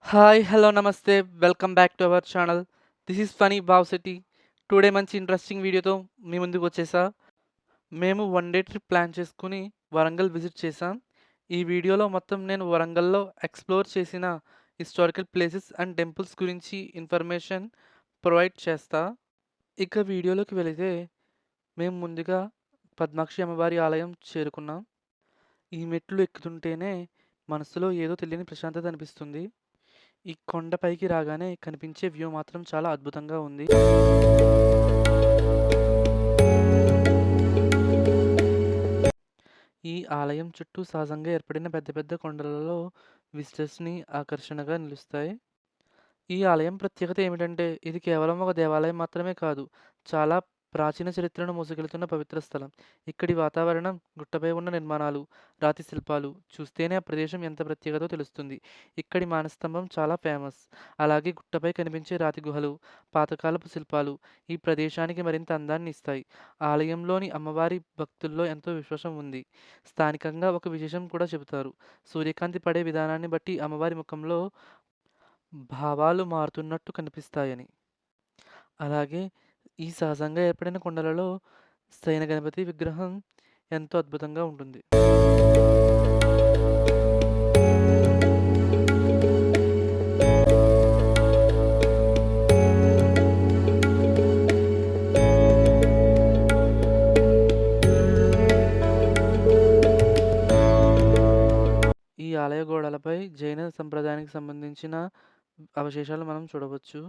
Hi, hello, నమస్తే. Welcome back to our channel. This is Phani Bhavshetti. Today మంచి interesting వీడియోతో మీ ముందుకొచ్చేసా. మేము వన్ డే ట్రిప్ ప్లాన్ చేసుకొని వరంగల్ విజిట్ చేశాం. ఈ వీడియోలో మొత్తం నేను వరంగల్‌లో ఎక్స్‌ప్లోర్ చేసిన హిస్టారికల్ ప్లేసెస్ అండ్ టెంపుల్స్ గురించి ఇన్ఫర్మేషన్ ప్రొవైడ్ చేస్తా. ఇక వీడియోలోకి వెళితే మేము ముందుగా పద్మాక్షి అమ్మవారి ఆలయం చేరుకున్నాం. ఈ మెట్లు ఎక్కుతుంటేనే మనసులో ఏదో తెలియని ప్రశాంతత అనిపిస్తుంది. ఈ కొండ పైకి రాగానే కనిపించే వ్యూ మాత్రం చాలా అద్భుతంగా ఉంది. ఈ ఆలయం చుట్టూ సహజంగా ఏర్పడిన పెద్ద పెద్ద కొండలలో విజిటర్స్‌ని ఆకర్షణగా నిలుస్తాయి. ఈ ఆలయం ప్రత్యేకత ఏమిటంటే ఇది కేవలం ఒక దేవాలయం మాత్రమే కాదు. చాలా ప్రాచీన చరిత్రను మోసుకెళ్తున్న పవిత్ర స్థలం. ఇక్కడి వాతావరణం, గుట్టపై ఉన్న నిర్మాణాలు, రాతి శిల్పాలు చూస్తేనే ఆ ప్రదేశం ఎంత ప్రత్యేకతో తెలుస్తుంది. ఇక్కడి మానస్తంభం చాలా ఫేమస్. అలాగే గుట్టపై కనిపించే రాతి గుహలు, పాతకాలపు శిల్పాలు ఈ ప్రదేశానికి మరింత అందాన్ని ఇస్తాయి. ఆలయంలోని అమ్మవారి భక్తుల్లో ఎంతో విశ్వాసం ఉంది. స్థానికంగా ఒక విశేషం కూడా చెబుతారు. సూర్యకాంతి పడే విధానాన్ని బట్టి అమ్మవారి ముఖంలో భావాలు మారుతున్నట్టు కనిపిస్తాయని. అలాగే ఈ సహజంగా ఏర్పడిన కొండలలో శయన గణపతి విగ్రహం ఎంతో అద్భుతంగా ఉంటుంది. ఈ ఆలయ గోడలపై జైన సంప్రదాయానికి సంబంధించిన అవశేషాలు మనం చూడవచ్చు.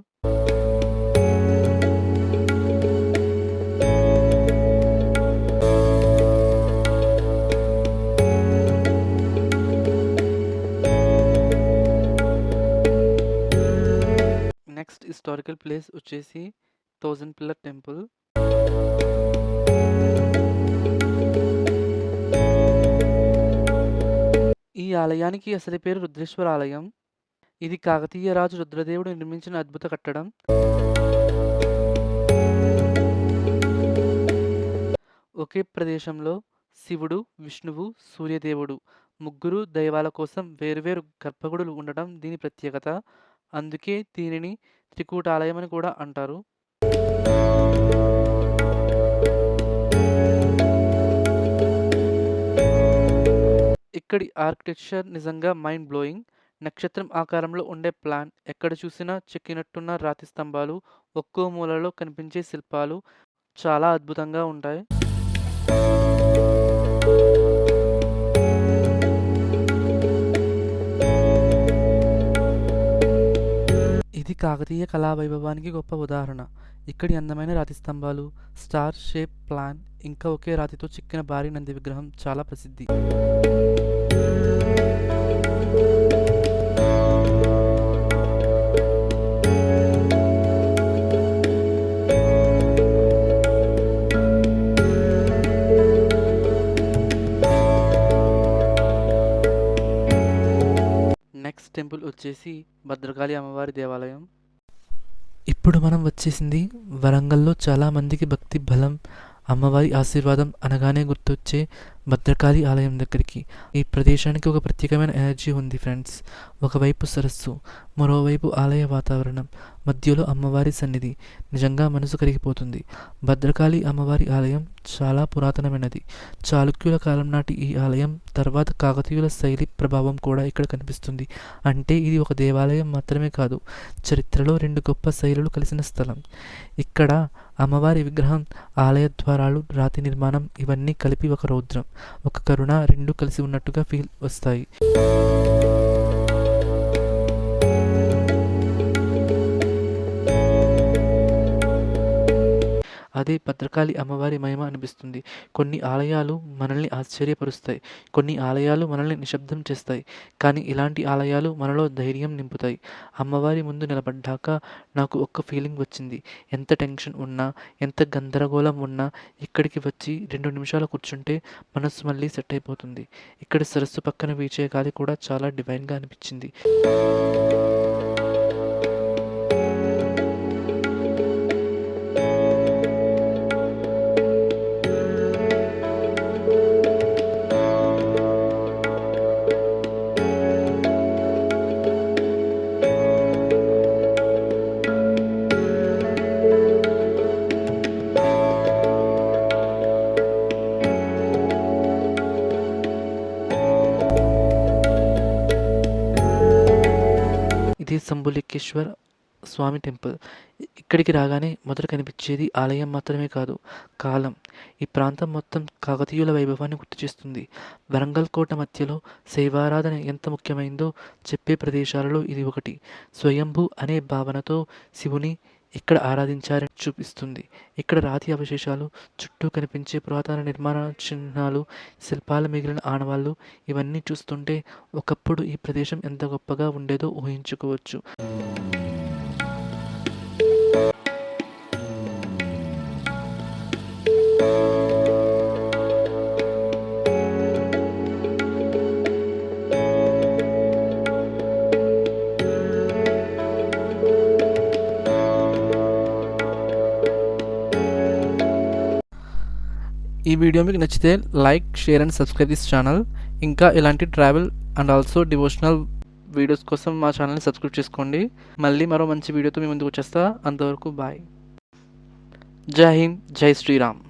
నెక్స్ట్ హిస్టారికల్ ప్లేస్ వచ్చేసి థౌజండ్ పిల్లర్ టెంపుల్. ఈ ఆలయానికి అసలు పేరు రుద్రేశ్వర ఆలయం. ఇది కాకతీయ రాజు రుద్రదేవుడు నిర్మించిన అద్భుత కట్టడం. ఒకే ప్రదేశంలో శివుడు, విష్ణువు, సూర్యదేవుడు ముగ్గురు దైవాల కోసం వేరువేరు గర్భగుడులు ఉండటం దీని ప్రత్యేకత. అందుకే దీనిని త్రికూటాలయం అని కూడా అంటారు. ఇక్కడి ఆర్కిటెక్చర్ నిజంగా మైండ్ బ్లోయింగ్. నక్షత్రం ఆకారంలో ఉండే ప్లాన్, ఎక్కడ చూసినా చెక్కినట్టున్న రాతి స్తంభాలు, ఒక్కో మూలలో కనిపించే శిల్పాలు చాలా అద్భుతంగా ఉంటాయి. ఇది కాకతీయ కళా వైభవానికి గొప్ప ఉదాహరణ. ఇక్కడి అందమైన రాతి స్తంభాలు, స్టార్ షేప్ ప్లాన్, ఇంకా ఒకే రాతితో చెక్కిన భారీ నంది విగ్రహం చాలా ప్రసిద్ధి. నెక్స్ట్ టెంపుల్ వచ్చేసి భద్రకాళి అమ్మవారి దేవాలయం. ఇప్పుడు మనం వచ్చేసింది వరంగల్లో చాలా మందికి భక్తి బలం, అమ్మవారి ఆశీర్వాదం అనగానే గుర్తొచ్చే భద్రకాళి ఆలయం దగ్గరికి. ఈ ప్రదేశానికి ఒక ప్రత్యేకమైన ఎనర్జీ ఉంది ఫ్రెండ్స్. ఒకవైపు సరస్సు, మరోవైపు ఆలయ వాతావరణం, మధ్యలో అమ్మవారి సన్నిధి. నిజంగా మనసు కరిగిపోతుంది. భద్రకాళి అమ్మవారి ఆలయం చాలా పురాతనమైనది. చాళుక్యుల కాలం నాటి ఈ ఆలయం తర్వాత కాకతీయుల శైలి ప్రభావం కూడా ఇక్కడ కనిపిస్తుంది. అంటే ఇది ఒక దేవాలయం మాత్రమే కాదు, చరిత్రలో రెండు గొప్ప శైలులు కలిసిన స్థలం. ఇక్కడ అమ్మవారి విగ్రహం, ఆలయ ద్వారాలు, రాతి నిర్మాణం ఇవన్నీ కలిపి ఒక రౌద్రం, ఒక కరుణ రెండు కలిసి ఉన్నట్టుగా ఫీల్ వస్తాయి. అదే భద్రకాళి అమ్మవారి మహిమ అనిపిస్తుంది. కొన్ని ఆలయాలు మనల్ని ఆశ్చర్యపరుస్తాయి, కొన్ని ఆలయాలు మనల్ని నిశ్శబ్దం చేస్తాయి. కానీ ఇలాంటి ఆలయాలు మనలో ధైర్యం నింపుతాయి. అమ్మవారి ముందు నిలబడ్డాక నాకు ఒక్క ఫీలింగ్ వచ్చింది. ఎంత టెన్షన్ ఉన్నా, ఎంత గందరగోళం ఉన్నా ఇక్కడికి వచ్చి 2 నిమిషాలు కూర్చుంటే మనస్సు మళ్ళీ సెట్ అయిపోతుంది. ఇక్కడ సరస్సు పక్కన వీచే గాలి కూడా చాలా డివైన్గా అనిపించింది. ఇది శంభులింగేశ్వర స్వామి టెంపుల్. ఇక్కడికి రాగానే మొదట కనిపించేది ఆలయం మాత్రమే కాదు, కాలం. ఈ ప్రాంతం మొత్తం కాకతీయుల వైభవాన్ని గుర్తుచేస్తుంది. వరంగల్ కోట మధ్యలో శైవారాధన ఎంత ముఖ్యమైందో చెప్పే ప్రదేశాలలో ఇది ఒకటి. స్వయంభూ అనే భావనతో శివుని ఇక్కడ ఆరాధించారని చూపిస్తుంది. ఇక్కడ రాతి అవశేషాలు, చుట్టూ కనిపించే పురాతన నిర్మాణ చిహ్నాలు, శిల్పాల మిగిలిన ఆనవాళ్లు ఇవన్నీ చూస్తుంటే ఒకప్పుడు ఈ ప్రదేశం ఎంత గొప్పగా ఉండేదో ఊహించుకోవచ్చు. ఈ వీడియో మీకు నచ్చితే like, share and subscribe this channel. ఇంకా ఇలాంటి travel and also devotional videos కోసం మా ఛానల్ని సబ్స్క్రైబ్ చేసుకోండి. మళ్ళీ మరో మంచి వీడియోతో మీ ముందుకు వచ్చేస్తా. అంతవరకు బాయ్. జై హింద్, జై శ్రీరామ్.